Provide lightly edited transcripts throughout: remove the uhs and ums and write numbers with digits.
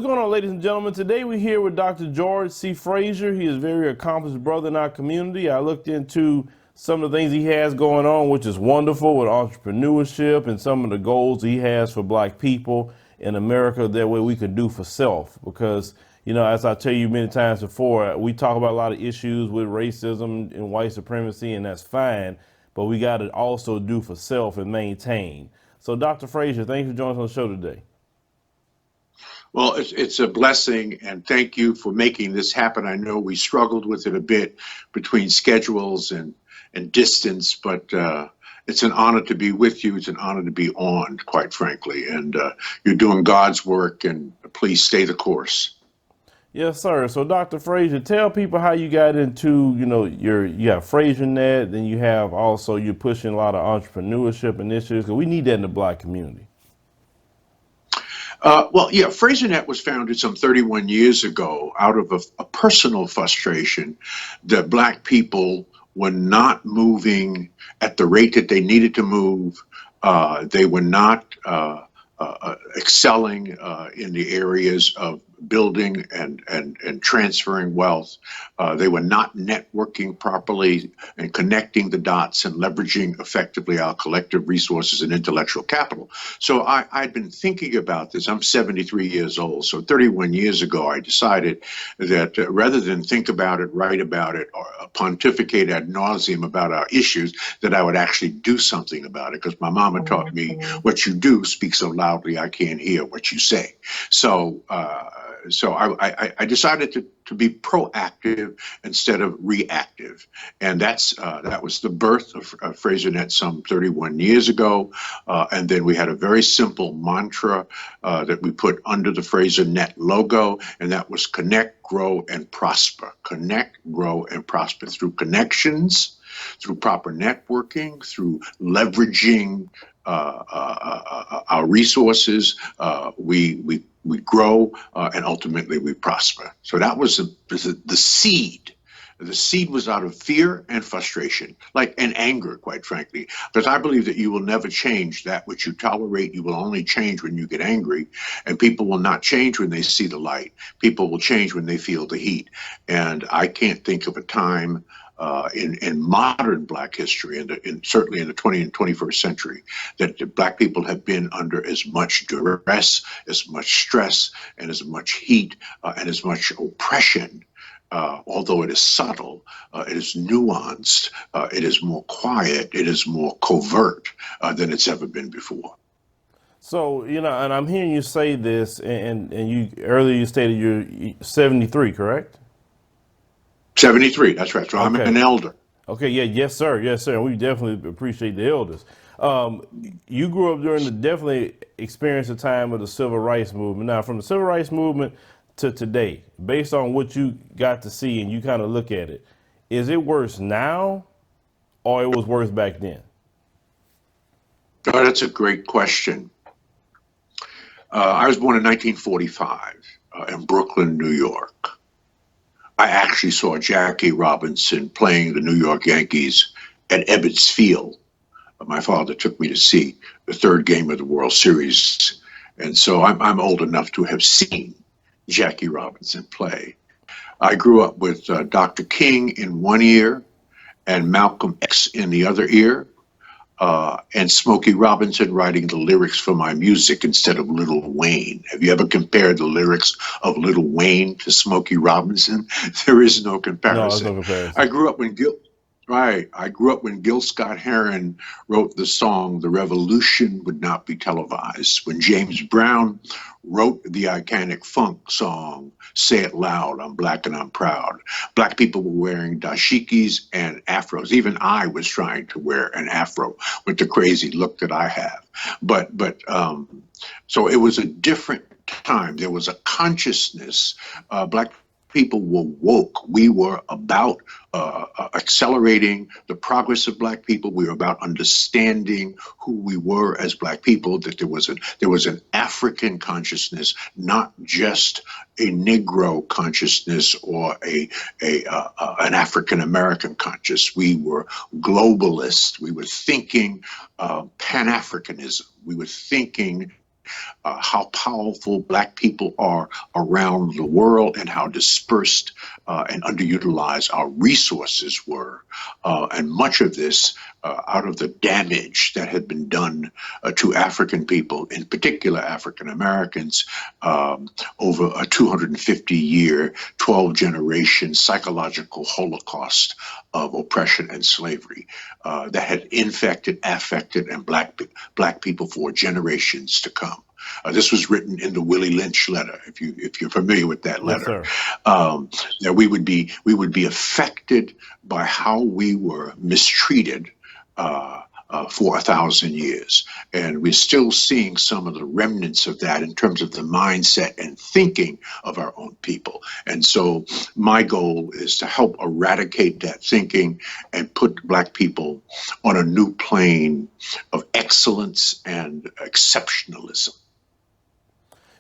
What's going on, ladies and gentlemen? Today we're here with Dr. George C. Fraser. He is a very accomplished brother in our community. I looked into some of the things he has going on, which is wonderful with entrepreneurship and some of the goals he has for black people in America. That way we can do for self. Because, you know, as I tell you many times before, we talk about a lot of issues with racism and white supremacy, and that's fine. But we got to also do for self and maintain. So, Dr. Fraser, thanks for joining us on the show today. Well, it's a blessing, and thank you for making this happen. I know we struggled with it a bit between schedules and distance, but it's an honor to be with you. It's an honor to be on, quite frankly, and you're doing God's work, and please stay the course. Yes, sir. So, Dr. Fraser, tell people how you got into, you know, you have FraserNet, then you have also you're pushing a lot of entrepreneurship initiatives, because we need that in the black community. FraserNet was founded some 31 years ago out of a personal frustration that black people were not moving at the rate that they needed to move. They were not excelling in the areas of building and transferring wealth. They were not networking properly and connecting the dots and leveraging effectively our collective resources and intellectual capital. So I'd been thinking about this. I'm 73 years old. So 31 years ago, I decided that rather than think about it, write about it, or pontificate ad nauseum about our issues, that I would actually do something about it. Because my mama taught me, what you do speaks so loudly I can't hear what you say. So I decided to be proactive instead of reactive, and that was the birth of FraserNet some 31 years ago. And then we had a very simple mantra that we put under the FraserNet logo, and that was connect, grow, and prosper. Connect, grow, and prosper through connections, through proper networking, through leveraging our resources. We grow, and ultimately we prosper. So that was the seed. The seed was out of fear and frustration, and anger, quite frankly, because I believe that you will never change that which you tolerate. You will only change when you get angry, and people will not change when they see the light. People will change when they feel the heat. And I can't think of a time in modern black history, and certainly in the 20th and 21st century, that the black people have been under as much duress, as much stress, and as much heat, and as much oppression. Although it is subtle, it is nuanced, it is more quiet, it is more covert than it's ever been before. So, you know, and I'm hearing you say this, and you earlier you stated you're 73, correct? 73, that's right. So I'm an elder. Okay, yeah, yes, sir. Yes, sir. We definitely appreciate the elders. You grew up during definitely experienced the time of the civil rights movement. Now, from the civil rights movement to today, based on what you got to see and you kind of look at it, is it worse now or it was worse back then? Oh, that's a great question. I was born in 1945 in Brooklyn, New York. I actually saw Jackie Robinson playing the New York Yankees at Ebbets Field. My father took me to see the third game of the World Series. And so I'm old enough to have seen Jackie Robinson play. I grew up with Dr. King in one ear and Malcolm X in the other ear. And Smokey Robinson writing the lyrics for my music instead of Little Wayne. Have you ever compared the lyrics of Little Wayne to Smokey Robinson? There is no comparison. No, there's no comparison. I grew up when Gil Scott-Heron wrote the song "The Revolution Would Not Be Televised." When James Brown wrote the iconic funk song "Say It Loud, I'm Black and I'm Proud." Black people were wearing dashikis and afros. Even I was trying to wear an afro with the crazy look that I have. So it was a different time. There was a consciousness. Black people were woke. We were about accelerating the progress of Black people. We were about understanding who we were as Black people, that there was an African consciousness, not just a Negro consciousness or an African American conscious. We were globalists. We were thinking Pan-Africanism. We were thinking how powerful black people are around the world and how dispersed and underutilized our resources were. And much of this out of the damage that had been done to African people, in particular African Americans, over a 250-year, 12-generation psychological holocaust of oppression and slavery that had infected, affected, and black people for generations to come. This was written in the Willie Lynch letter, if you're familiar with that letter. Yes, That we would be affected by how we were mistreated for 1,000 years, and we're still seeing some of the remnants of that in terms of the mindset and thinking of our own people. And so, my goal is to help eradicate that thinking and put black people on a new plane of excellence and exceptionalism.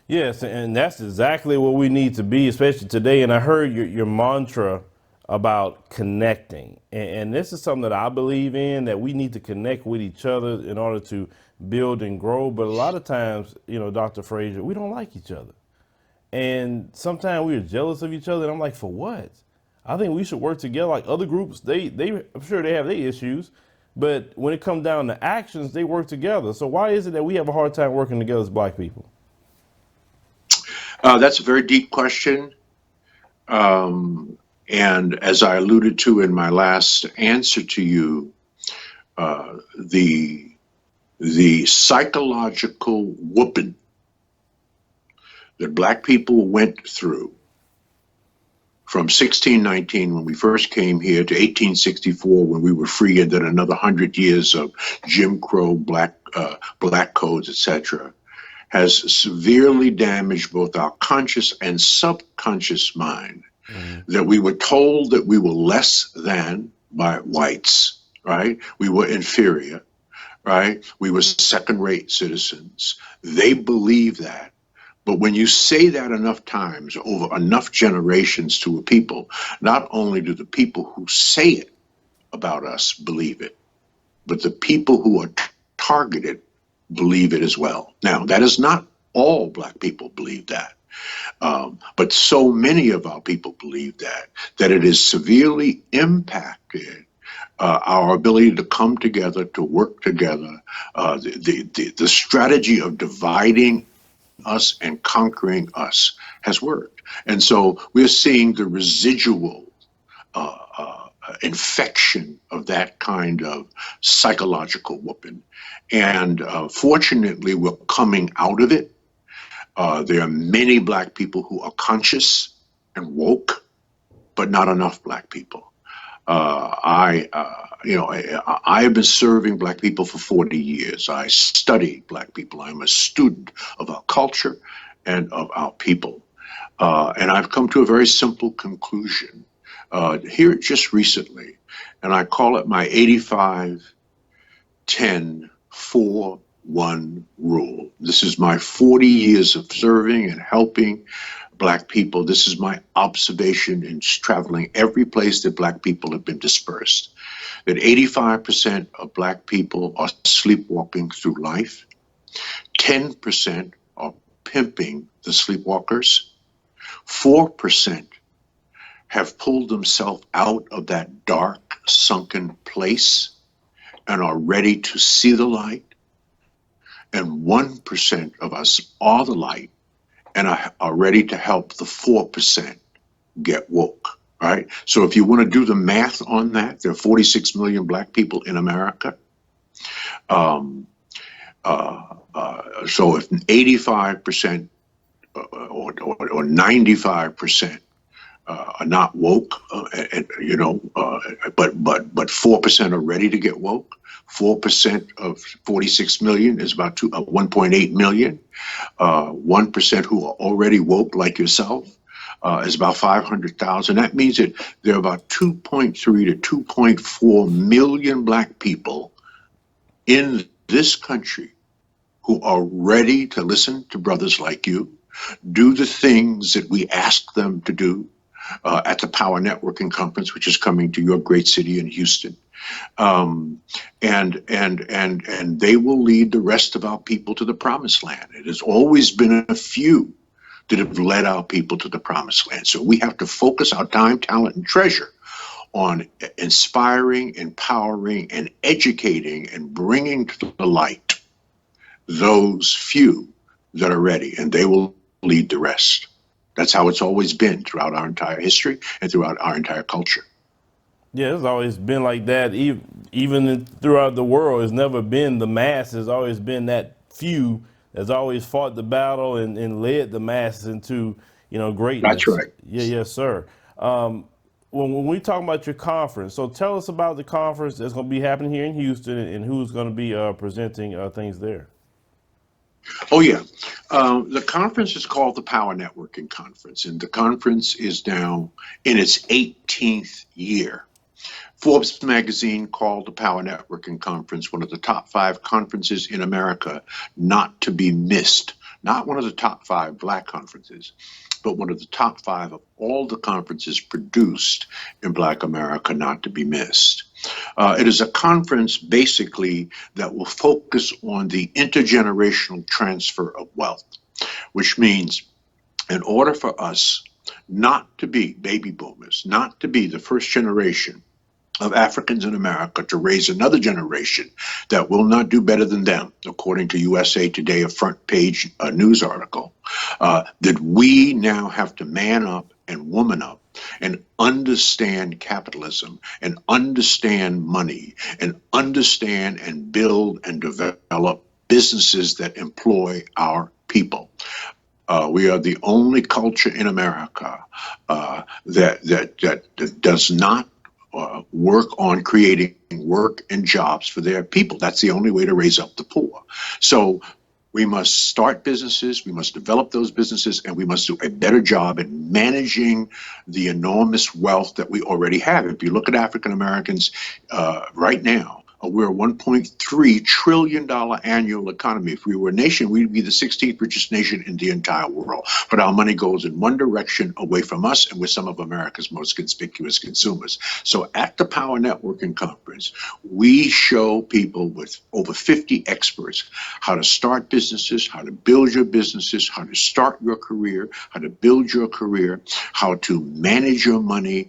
Yes, and that's exactly what we need to be, especially today. And I heard your mantra about connecting. And this is something that I believe in, that we need to connect with each other in order to build and grow. But a lot of times, Dr. Fraser, we don't like each other. And sometimes we're jealous of each other. And I'm like, for what? I think we should work together like other groups. I'm sure they have their issues. But when it comes down to actions, they work together. So why is it that we have a hard time working together as black people? That's a very deep question. And as I alluded to in my last answer to you, the psychological whooping that black people went through from 1619, when we first came here, to 1864, when we were free, and then another 100 years of Jim Crow, black codes, etc., has severely damaged both our conscious and subconscious mind. That we were told that we were less than by whites, right? We were inferior, right? We were second-rate citizens. They believe that. But when you say that enough times over enough generations to a people, not only do the people who say it about us believe it, but the people who are targeted believe it as well. Now, that is not all black people believe that. But so many of our people believe that it has severely impacted our ability to come together, to work together. The strategy of dividing us and conquering us has worked. And so we're seeing the residual infection of that kind of psychological whooping. And fortunately, we're coming out of it. There are many black people who are conscious and woke, but not enough black people. I have been serving black people for 40 years. I study black people. I'm a student of our culture and of our people. And I've come to a very simple conclusion here just recently, and I call it my 85-10-4-1 rule. This is my 40 years of serving and helping black people. This is my observation in traveling every place that black people have been dispersed. That 85% of black people are sleepwalking through life. 10% are pimping the sleepwalkers. 4% have pulled themselves out of that dark, sunken place and are ready to see the light. And 1% of us are the light and are ready to help the 4% get woke, right? So if you want to do the math on that, there are 46 million black people in America. So if 85% or 95% are not woke, but 4% are ready to get woke. 4% of 46 million is about 1.8 million. 1% who are already woke, like yourself, is about 500,000. That means that there are about 2.3 to 2.4 million black people in this country who are ready to listen to brothers like you, do the things that we ask them to do, at the Power Networking Conference, which is coming to your great city in Houston. And they will lead the rest of our people to the promised land. It has always been a few that have led our people to the promised land. So we have to focus our time, talent, and treasure on inspiring, empowering, and educating and bringing to the light those few that are ready, and they will lead the rest. That's how it's always been throughout our entire history and throughout our entire culture. Yeah, it's always been like that. Even throughout the world, it's never been the mass. It's always been that few that's always fought the battle and led the masses into, That's greatness. right. Yeah, yes, sir. When we talk about your conference, so tell us about the conference that's going to be happening here in Houston and who's going to be presenting things there. Oh, yeah. The conference is called the Power Networking Conference, and the conference is now in its 18th year. Forbes magazine called the Power Networking Conference one of the top 5 conferences in America not to be missed. Not one of the top 5 Black conferences, but one of the top 5 of all the conferences produced in Black America not to be missed. It is a conference basically that will focus on the intergenerational transfer of wealth, which means in order for us not to be baby boomers, not to be the first generation of Africans in America to raise another generation that will not do better than them, according to USA Today, a front page news article, that we now have to man up and woman up and understand capitalism and understand money and understand and build and develop businesses that employ our people. We are the only culture in America that does not work on creating work and jobs for their people. That's the only way to raise up the poor. So we must start businesses, we must develop those businesses, and we must do a better job in managing the enormous wealth that we already have. If you look at African Americans right now, we're a $1.3 trillion annual economy. If we were a nation, we'd be the 16th richest nation in the entire world. But our money goes in one direction, away from us, and we're some of America's most conspicuous consumers. So at the Power Networking Conference, we show people with over 50 experts how to start businesses, how to build your businesses, how to start your career, how to build your career, how to manage your money.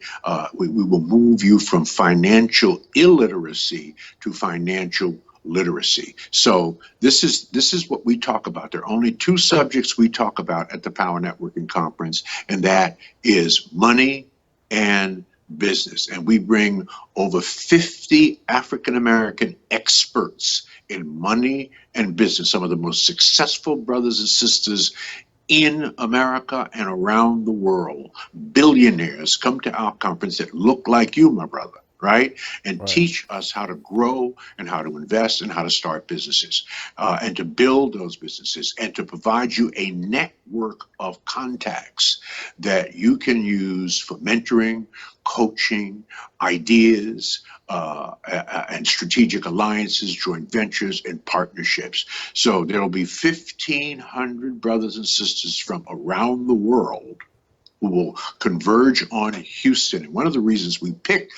We will move you from financial illiteracy to financial literacy. So this is what we talk about. There are only 2 subjects we talk about at the Power Networking Conference, and that is money and business. And we bring over 50 African American experts in money and business, some of the most successful brothers and sisters in America and around the world. Billionaires come to our conference that look like you, my brother, right? And teach us how to grow and how to invest and how to start businesses and to build those businesses and to provide you a network of contacts that you can use for mentoring, coaching, ideas, and strategic alliances, joint ventures, and partnerships. So there will be 1,500 brothers and sisters from around the world who will converge on Houston. And one of the reasons we picked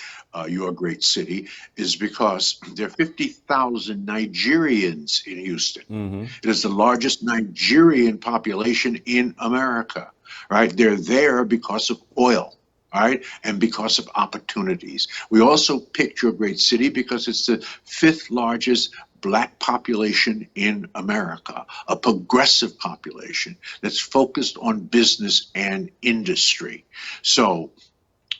your great city is because there are 50,000 Nigerians in Houston. Mm-hmm. It is the largest Nigerian population in America, right? They're there because of oil, right? And because of opportunities. We also picked your great city because it's the 5th largest Black population in America, a progressive population that's focused on business and industry. So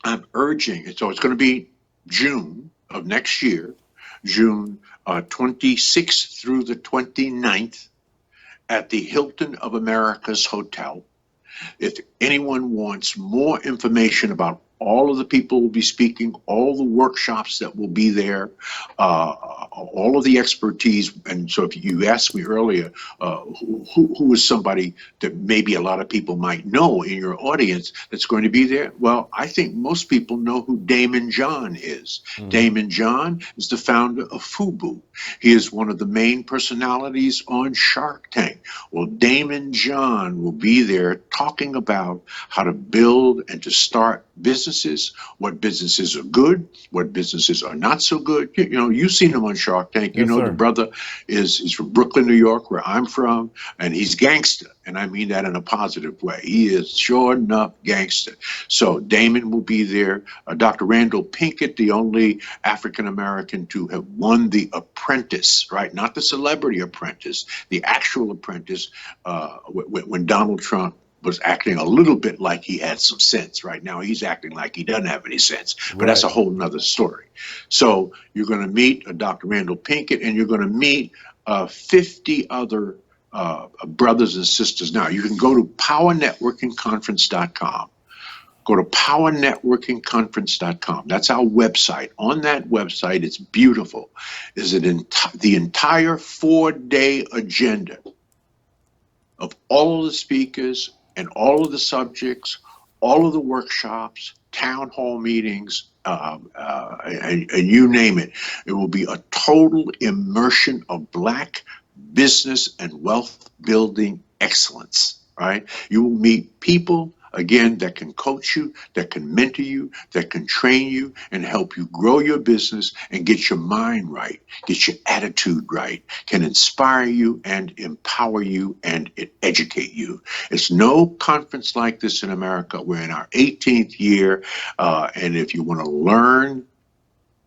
I'm urging, so it's going to be June of next year, June 26th through the 29th at the Hilton of Americas Hotel. If anyone wants more information about all of the people will be speaking, all the workshops that will be there, all of the expertise. And so if you asked me earlier, who is somebody that maybe a lot of people might know in your audience that's going to be there? Well, I think most people know who Damon John is. Damon John is the founder of FUBU. He is one of the main personalities on Shark Tank. Well, Damon John will be there talking about how to build and to start businesses, what businesses are good, what businesses are not so good. You know, you've seen him on Shark Tank. You Yes, know, sir. the brother is from Brooklyn, New York, where I'm from, and he's gangster. And I mean that in a positive way. He is sure enough gangster. So Damon will be there. Dr. Randall Pinkett, the only African-American to have won The Apprentice, right? Not the Celebrity Apprentice, the actual Apprentice, when Donald Trump was acting a little bit like he had some sense. Right now he's acting like he doesn't have any sense, but that's a whole nother story. So you're going to meet Dr. Randall Pinkett, and you're going to meet 50 other brothers and sisters. Now you can go to powernetworkingconference.com. Go to powernetworkingconference.com. That's our website. On that website, it's beautiful. Is it the entire 4-day agenda of all of the speakers and all of the subjects, all of the workshops, town hall meetings, and you name it. It will be a total immersion of Black business and wealth building excellence, right? You will meet people, again, that can coach you, that can mentor you, that can train you and help you grow your business and get your mind right, get your attitude right, can inspire you and empower you and educate you. It's no conference like this in America. We're in our 18th year. And if you want to learn,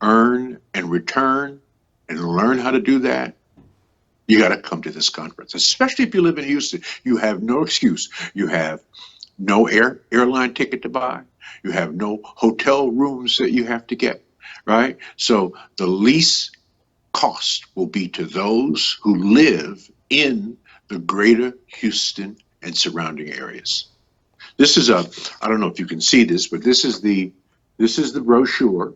earn, and return, and learn how to do that, you got to come to this conference, especially if you live in Houston. You have no excuse. You have no airline ticket to buy. You have no hotel rooms that you have to get, right? So the least cost will be to those who live in the greater Houston and surrounding areas. This is I don't know if you can see this, but this is the brochure.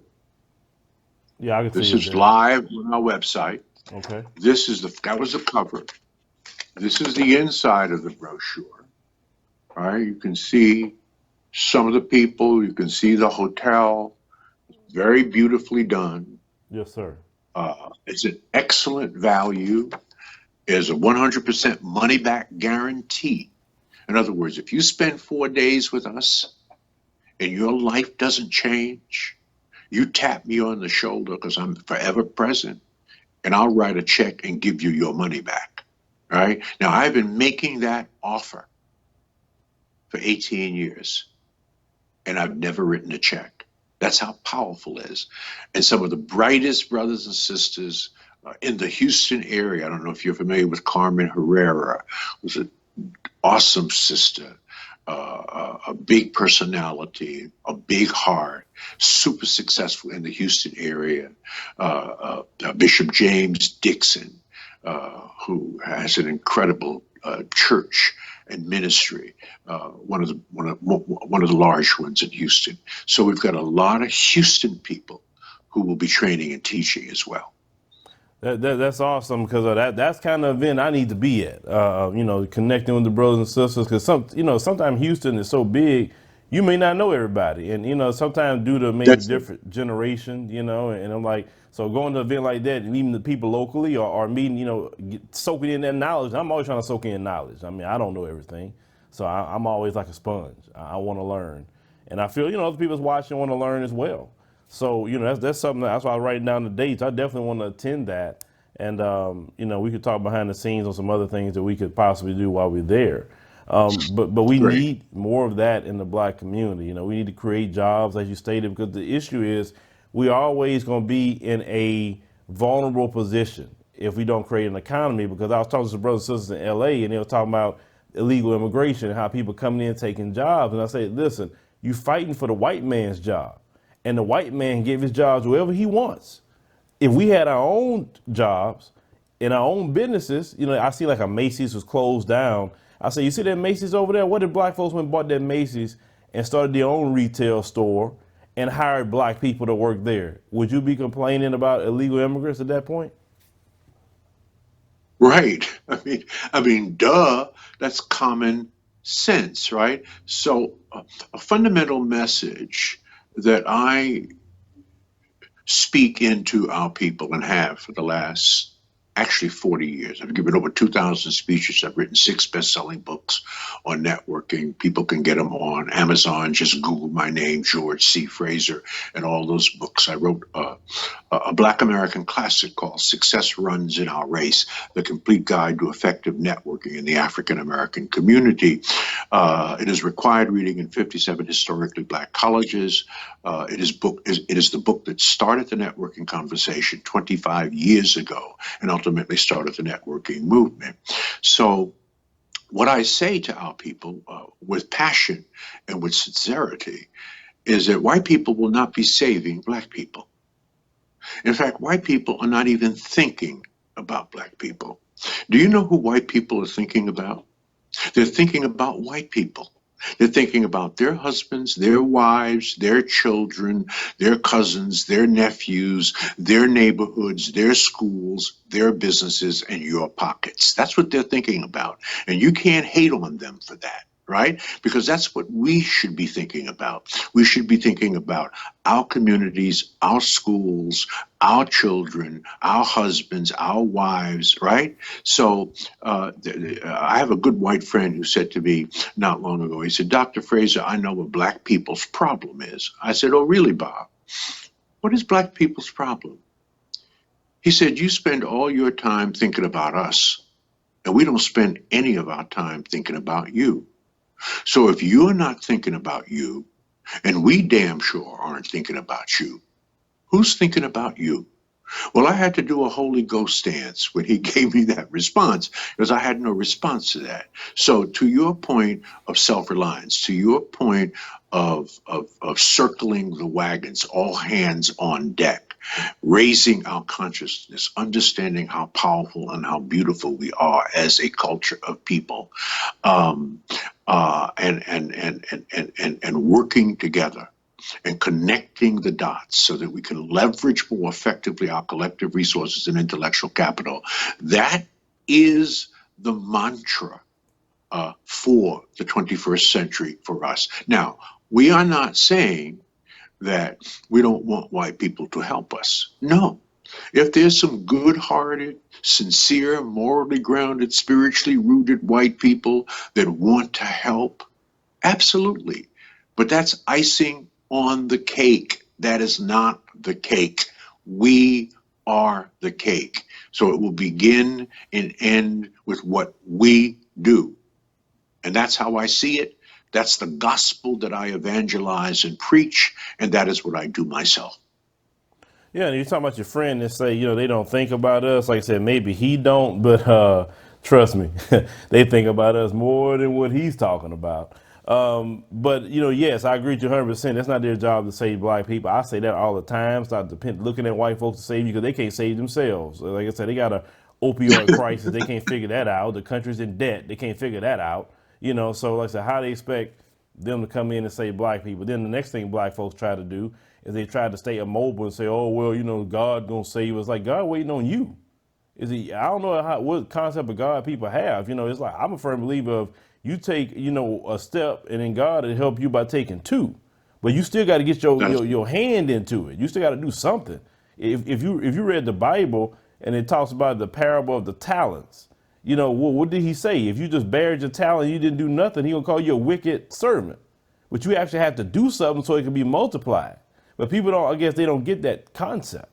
Yeah, I can This see it is there. live on our website. Okay. That was the cover. This is the inside of the brochure. All right, you can see some of the people, you can see the hotel, very beautifully done. Yes, sir. It's an excellent value. There's a 100% money back guarantee. In other words, if you spend 4 days with us and your life doesn't change, you tap me on the shoulder, because I'm forever present, and I'll write a check and give you your money back. All right. Now, I've been making that offer for 18 years, and I've never written a check. That's how powerful it is. And some of the brightest brothers and sisters in the Houston area, I don't know if you're familiar with Carmen Herrera, was an awesome sister, a big personality, a big heart, super successful in the Houston area. Bishop James Dixon, who has an incredible church and ministry, one of the large ones in Houston. So we've got a lot of Houston people who will be training and teaching as well. That's awesome, because that's kind of event I need to be at. You know, connecting with the brothers and sisters, because sometimes Houston is so big, you may not know everybody, and sometimes due to maybe That's it. different generation, and I'm like, so going to an event like that and even the people locally or meeting, soaking in that knowledge. I'm always trying to soak in knowledge. I mean, I don't know everything, so I'm always like a sponge. I want to learn, and I feel other people's watching want to learn as well. So that's something. That's why I'm writing down the dates. I definitely want to attend that, and we could talk behind the scenes on some other things that we could possibly do while we're there. But we Great. need more of that in the Black community. We need to create jobs, as you stated, because the issue is we're always going to be in a vulnerable position if we don't create an economy. Because I was talking to some brothers and sisters in LA, and they were talking about illegal immigration and how people coming in taking jobs. And I say, listen, you fighting for the white man's job, and the white man give his jobs wherever he wants. If we had our own jobs in our own businesses, I see like a Macy's was closed down. I say, you see that Macy's over there? What if black folks went and bought that Macy's and started their own retail store and hired black people to work there, would you be complaining about illegal immigrants at that point? Right. I mean, duh, that's common sense, right? So, a fundamental message that I speak into our people and have for the last actually 40 years. I've given over 2,000 speeches. I've written 6 best-selling books on networking. People can get them on Amazon. Just Google my name, George C. Fraser, and all those books. I wrote a Black American classic called Success Runs in Our Race, The Complete Guide to Effective Networking in the African American Community. It is required reading in 57 historically Black colleges. It is the book that started the networking conversation 25 years ago and ultimately started the networking movement. So what I say to our people with passion and with sincerity is that white people will not be saving Black people. In fact, white people are not even thinking about Black people. Do you know who white people are thinking about? They're thinking about white people. They're thinking about their husbands, their wives, their children, their cousins, their nephews, their neighborhoods, their schools, their businesses, and your pockets. That's what they're thinking about. And you can't hate on them for that, right? Because that's what we should be thinking about. We should be thinking about our communities, our schools, our children, our husbands, our wives, right? So I have a good white friend who said to me not long ago, he said, Dr. Fraser, I know what Black people's problem is. I said, oh, really, Bob? What is Black people's problem? He said, you spend all your time thinking about us, and we don't spend any of our time thinking about you. So if you're not thinking about you, and we damn sure aren't thinking about you, who's thinking about you? Well, I had to do a Holy Ghost dance when he gave me that response because I had no response to that. So to your point of self-reliance, to your point of circling the wagons, all hands on deck, raising our consciousness, understanding how powerful and how beautiful we are as a culture of people, and working together and connecting the dots so that we can leverage more effectively our collective resources and intellectual capital. That is the mantra for the 21st century for us. Now, we are not saying that we don't want white people to help us. No. If there's some good-hearted, sincere, morally grounded, spiritually rooted white people that want to help, absolutely. But that's icing on the cake. That is not the cake. We are the cake. So it will begin and end with what we do. And that's how I see it. That's the gospel that I evangelize and preach. And that is what I do myself. Yeah, and you're talking about your friend that say, they don't think about us. Like I said, maybe he don't, but trust me, they think about us more than what he's talking about. But yes, I agree with you 100%. It's not their job to save Black people. I say that all the time. Stop looking at white folks to save you because they can't save themselves. Like I said, they got a opioid crisis. They can't figure that out. The country's in debt. They can't figure that out. So like I said, how they expect them to come in and save Black people? Then the next thing Black folks try to do is they try to stay immobile and say, oh, well, God gonna save us. Like, God waiting on you. I don't know what concept of God people have. It's like, I'm a firm believer of you take, a step and then God will help you by taking 2. But you still got to get your hand into it. You still got to do something. If you read the Bible and it talks about the parable of the talents, what did he say? If you just buried your talent and you didn't do nothing, he gonna call you a wicked servant. But you actually have to do something so it can be multiplied. But people they don't get that concept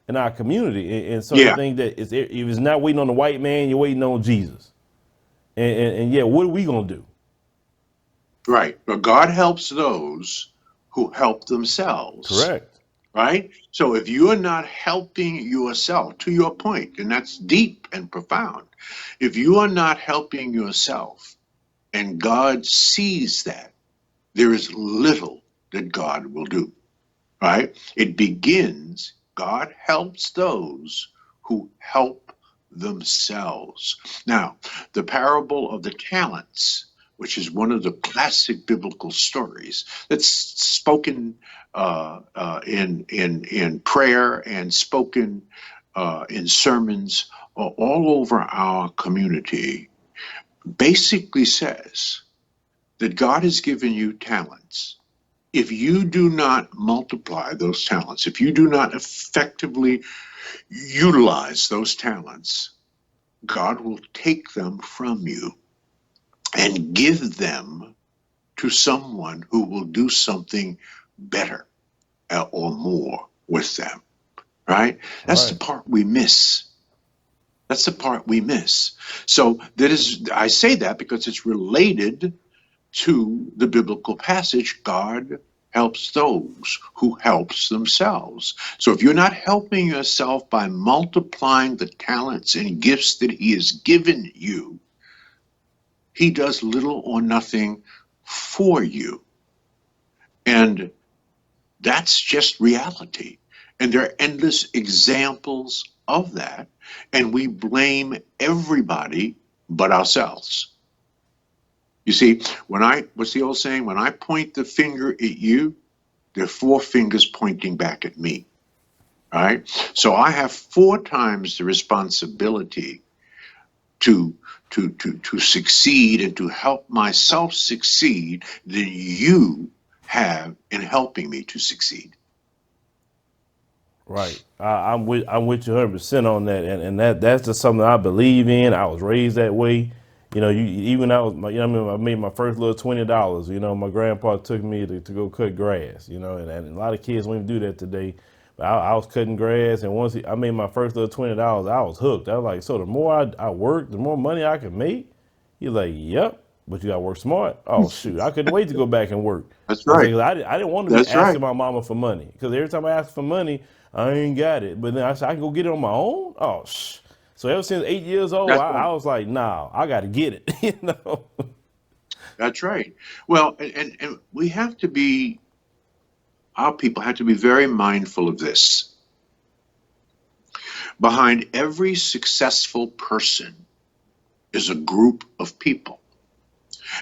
in our community. And so they think that if it's not waiting on the white man, you're waiting on Jesus. And what are we going to do? Right. But God helps those who help themselves. Correct. Right? So if you are not helping yourself, to your point, and that's deep and profound, if you are not helping yourself and God sees that, there is little that God will do. Right? It begins, God helps those who help themselves. Now, the parable of the talents, which is one of the classic biblical stories that's spoken in prayer and spoken in sermons all over our community basically says that God has given you talents. If you do not multiply those talents, if you do not effectively utilize those talents, God will take them from you and give them to someone who will do something better or more with them, right? That's the Right. part we miss. That's the part we miss. So that is, I say that because it's related to the biblical passage. God helps those who helps themselves. So if you're not helping yourself by multiplying the talents and gifts that he has given you, he does little or nothing for you. And that's just reality. And there are endless examples of that. And we blame everybody but ourselves. You see, what's the old saying? When I point the finger at you, there are four fingers pointing back at me. Right? So I have four times the responsibility to to succeed and to help myself succeed than you have in helping me to succeed. Right. I'm with you 100% on that, and that's just something I believe in. I was raised that way. You know, you even I was my, you know, I mean, I made my first little $20. You know, my grandpa took me to go cut grass. You know, and a lot of kids don't even do that today. But I was cutting grass, and I made my first little $20, I was hooked. I was like, so the more I work, the more money I can make. He's like, yep, but you got to work smart. Oh shoot, I couldn't wait to go back and work. That's I said, right. 'cause I didn't want to be That's right. asking my mama for money, because every time I ask for money, I ain't got it. But then I said, I can go get it on my own. Oh, so ever since 8 years old, That's I right. was like, nah, I got to get it. You know? That's right. Well, and we have to be, our people have to be very mindful of this. Behind every successful person is a group of people.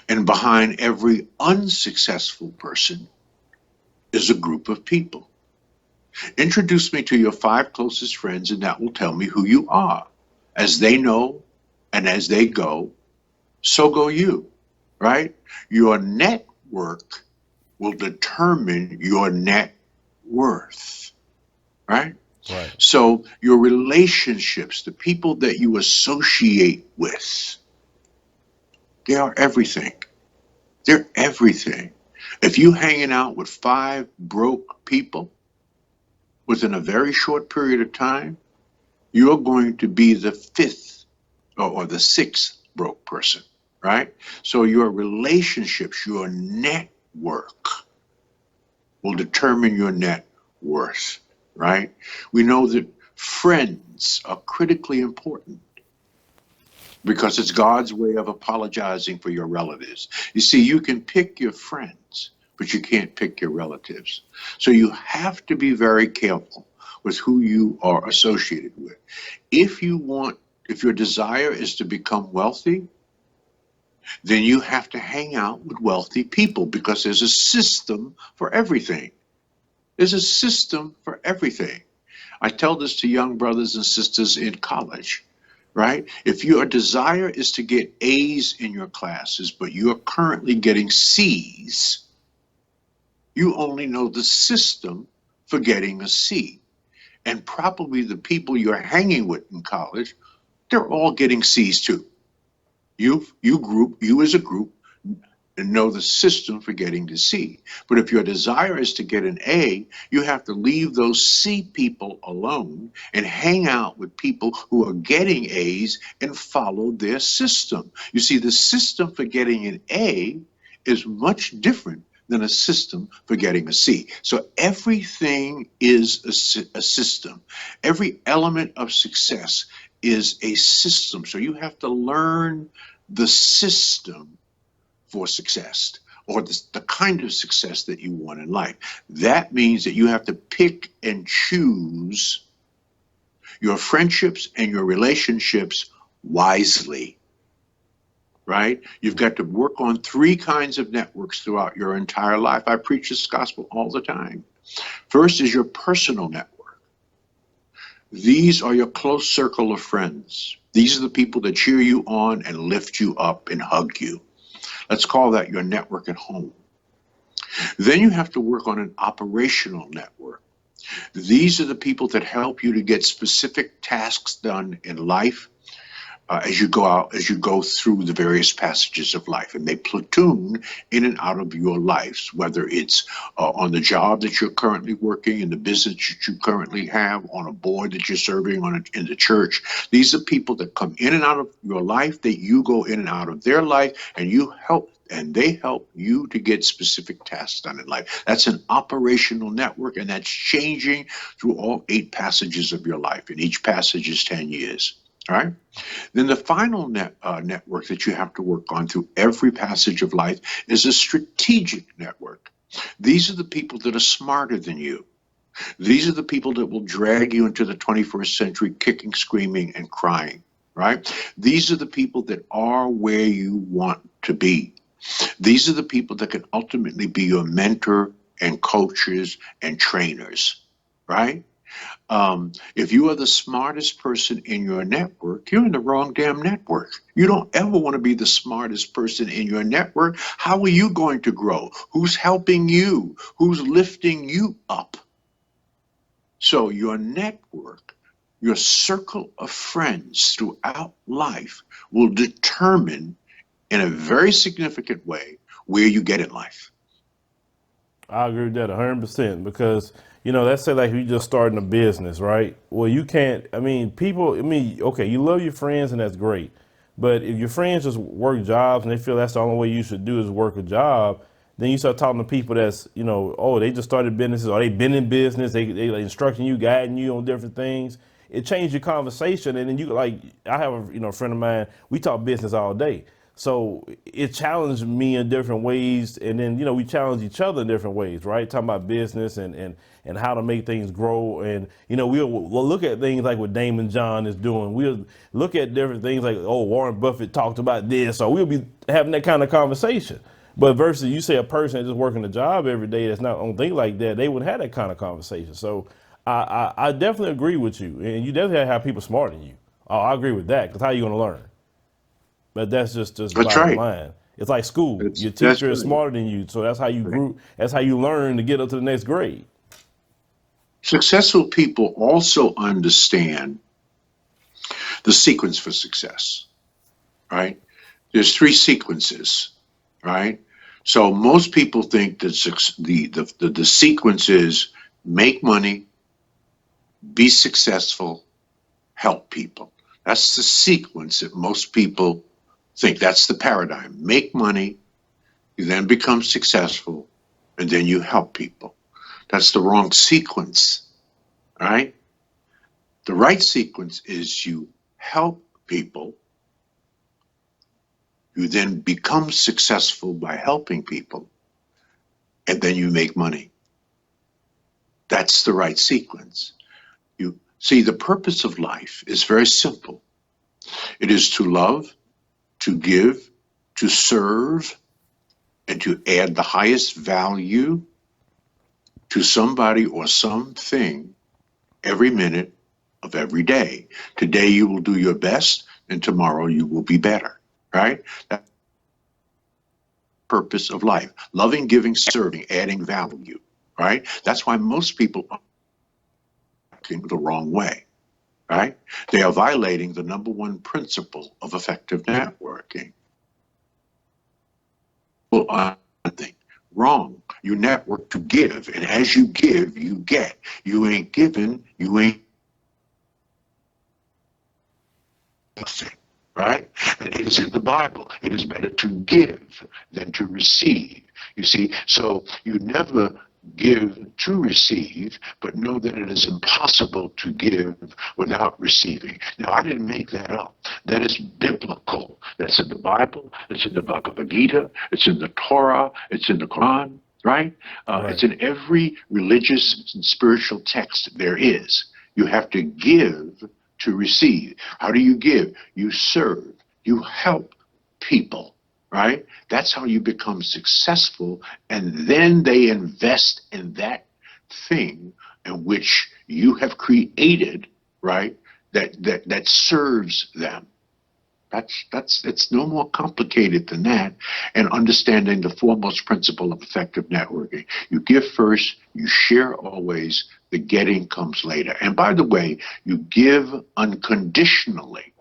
And behind every unsuccessful person is a group of people. Introduce me to your five closest friends, and that will tell me who you are. As they know and as they go, so go you, right? Your network will determine your net worth, right? Right. So your relationships, the people that you associate with, they are everything. They're everything. If you hanging out with five broke people within a very short period of time, you're going to be the fifth or the sixth broke person, right? So your relationships, your network will determine your net worth, right? We know that friends are critically important because it's God's way of apologizing for your relatives. You see, you can pick your friends, but you can't pick your relatives. So you have to be very careful with who you are associated with. If you want, if your desire is to become wealthy, then you have to hang out with wealthy people because there's a system for everything. There's a system for everything. I tell this to young brothers and sisters in college, right? If your desire is to get A's in your classes, but you're currently getting C's, you only know the system for getting a C. And probably the people you're hanging with in college, they're all getting C's too. You as a group and know the system for getting to C. But if your desire is to get an A, you have to leave those C people alone and hang out with people who are getting A's and follow their system. You see, the system for getting an A is much different than a system for getting a C. So everything is a system. Every element of success is a system. So you have to learn the system for success or the kind of success that you want in life. That means that you have to pick and choose your friendships and your relationships wisely, right? You've got to work on three kinds of networks throughout your entire life. I preach this gospel all the time. First is your personal network. These are your close circle of friends. These are the people that cheer you on and lift you up and hug you. Let's call that your network at home. Then you have to work on an operational network. These are the people that help you to get specific tasks done in life as you go through the various passages of life, and they platoon in and out of your lives, whether it's on the job that you're currently working, in the business that you currently have, on a board that you're serving on in the church. These are people that come in and out of your life, that you go in and out of their life, and you help. And they help you to get specific tasks done in life. That's an operational network, and that's changing through all 8 passages of your life. And each passage is 10 years. All right. Then the final network that you have to work on through every passage of life is a strategic network. These are the people that are smarter than you. These are the people that will drag you into the 21st century kicking, screaming, and crying. Right? These are the people that are where you want to be. These are the people that can ultimately be your mentor and coaches and trainers. Right? If you are the smartest person in your network, you're in the wrong damn network. You don't ever want to be the smartest person in your network. How are you going to grow? Who's helping you? Who's lifting you up? So your network, your circle of friends throughout life will determine in a very significant way where you get in life. I agree with that 100% because, let's say like you just starting a business, right? Well, you can't, okay, you love your friends and that's great. But if your friends just work jobs and they feel that's the only way you should do is work a job, then you start talking to people that's, oh, they just started businesses or they've been in business, they like instructing you, guiding you on different things. It changed your conversation. And then you like, I have a friend of mine, we talk business all day. So it challenged me in different ways, and then we challenge each other in different ways, right? Talking about business and how to make things grow, and we'll look at things like what Damon John is doing. We'll look at different things like, oh, Warren Buffett talked about this, so we'll be having that kind of conversation. But versus you say a person that's just working a job every day that's not on things like that, they would have that kind of conversation. So I definitely agree with you, and you definitely have people smarter than you. I agree with that because how are you going to learn? But that's just That's bottom right. line. It's like school. Your That's teacher is right. smarter than you, so that's how you Right. grew. That's how you learn to get up to the next grade. Successful people also understand the sequence for success, right? There's 3 sequences, right? So most people think that the sequence is make money, be successful, help people. That's the sequence that most people think. That's the paradigm. Make money, you then become successful, and then you help people. That's the wrong sequence, right? The right sequence is you help people, you then become successful by helping people, and then you make money. That's the right sequence. You see, the purpose of life is very simple. It is to love, to give, to serve, and to add the highest value to somebody or something every minute of every day. Today you will do your best, and tomorrow you will be better, right? That's the purpose of life. Loving, giving, serving, adding value, right? That's why most people are acting the wrong way, right? They are violating the number one principle of effective networking. Well, I think wrong. You network to give, and as you give, you get. You ain't giving, you ain't nothing, right? And it is in the Bible. It is better to give than to receive. You see, so you never give to receive, but know that it is impossible to give without receiving. Now, I didn't make that up. That is biblical. That's in the Bible. It's in the Bhagavad Gita. It's in the Torah. It's in the Quran, right? It's Right. in every religious and spiritual text there is. You have to give to receive. How do you give? You serve. You help people, right? That's how you become successful, and then they invest in that thing in which you have created, right? That serves them. It's no more complicated than that. And understanding the foremost principle of effective networking. You give first, you share always, the getting comes later. And by the way, you give unconditionally.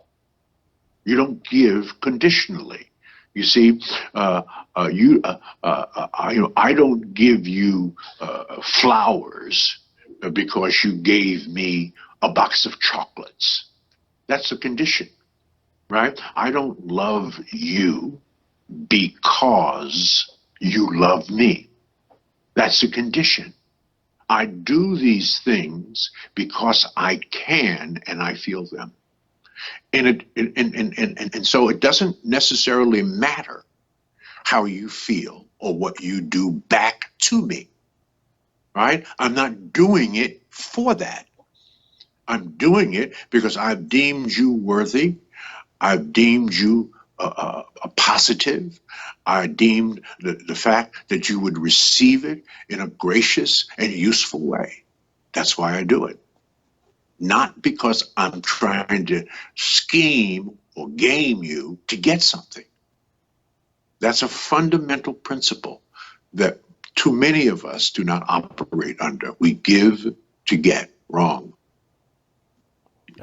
You don't give conditionally. You see, I don't give you flowers because you gave me a box of chocolates. That's a condition, right? I don't love you because you love me. That's a condition. I do these things because I can and I feel them. And so it doesn't necessarily matter how you feel or what you do back to me, right? I'm not doing it for that. I'm doing it because I've deemed you worthy. I've deemed you a positive. I deemed the fact that you would receive it in a gracious and useful way. That's why I do it. Not because I'm trying to scheme or game you to get something. That's a fundamental principle that too many of us do not operate under. We give to get. Wrong.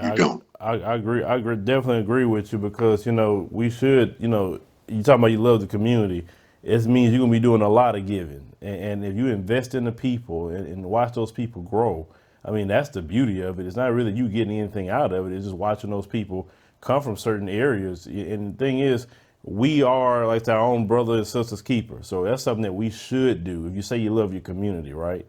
You don't. I agree. Definitely agree with you because we should. You talking about you love the community. It means you're gonna be doing a lot of giving, and if you invest in the people and watch those people grow, I mean that's the beauty of it. It's not really you getting anything out of it. It's just watching those people come from certain areas. And the thing is, we are like our own brother and sisters keeper. So that's something that we should do. If you say you love your community, right?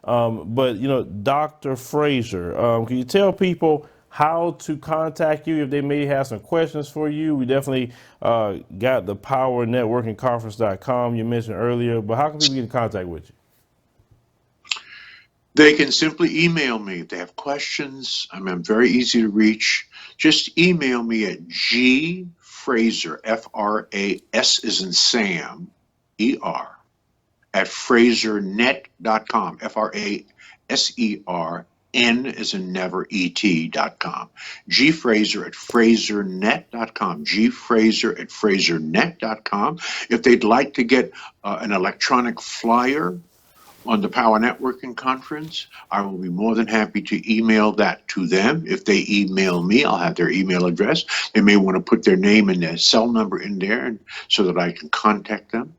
But Dr. Fraser, can you tell people how to contact you if they may have some questions for you? We definitely got the powernetworkingconference.com you mentioned earlier, but how can people get in contact with you? They can simply email me if they have questions. I'm very easy to reach. Just email me at gfraser, F-R-A-S as in Sam, E-R, at FraserNet.com, FraserN as in never, ET.com. GFraser at FraserNet.com, GFraser at FraserNet.com. If they'd like to get an electronic flyer on the Power Networking Conference, I will be more than happy to email that to them. If they email me, I'll have their email address. They may want to put their name and their cell number in there so that I can contact them.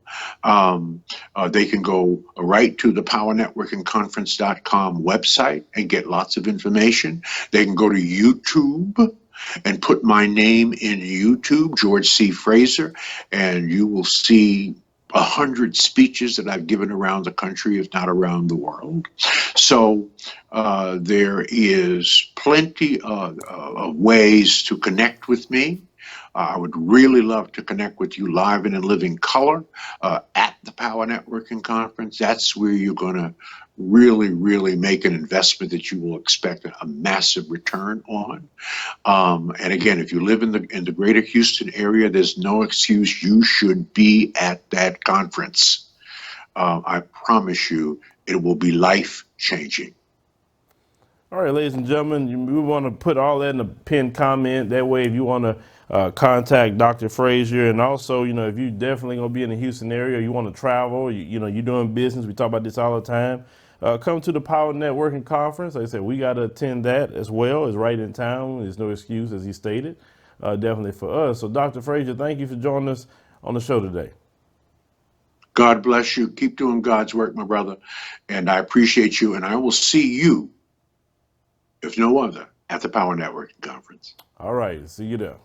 They can go right to the powernetworkingconference.com website and get lots of information. They can go to YouTube and put my name in YouTube, George C. Fraser, and you will see 100 speeches that I've given around the country, if not around the world. So there is plenty of ways to connect with me. I would really love to connect with you live and in living color at the Power Networking Conference. That's where you're going to really make an investment that you will expect a massive return on. And again, if you live in the greater Houston area, there's no excuse. You should be at that conference. I promise you, it will be life changing. All right, ladies and gentlemen, we want to put all that in a pinned comment. That way, if you want to contact Dr. Fraser, and also, if you definitely gonna be in the Houston area, you want to travel, you're doing business. We talk about this all the time. Come to the Power Networking Conference. Like I said, we got to attend that as well. It's right in town. There's no excuse, as he stated. Definitely for us. So, Dr. Fraser, thank you for joining us on the show today. God bless you. Keep doing God's work, my brother. And I appreciate you. And I will see you, if no other, at the Power Networking Conference. All right. See you there.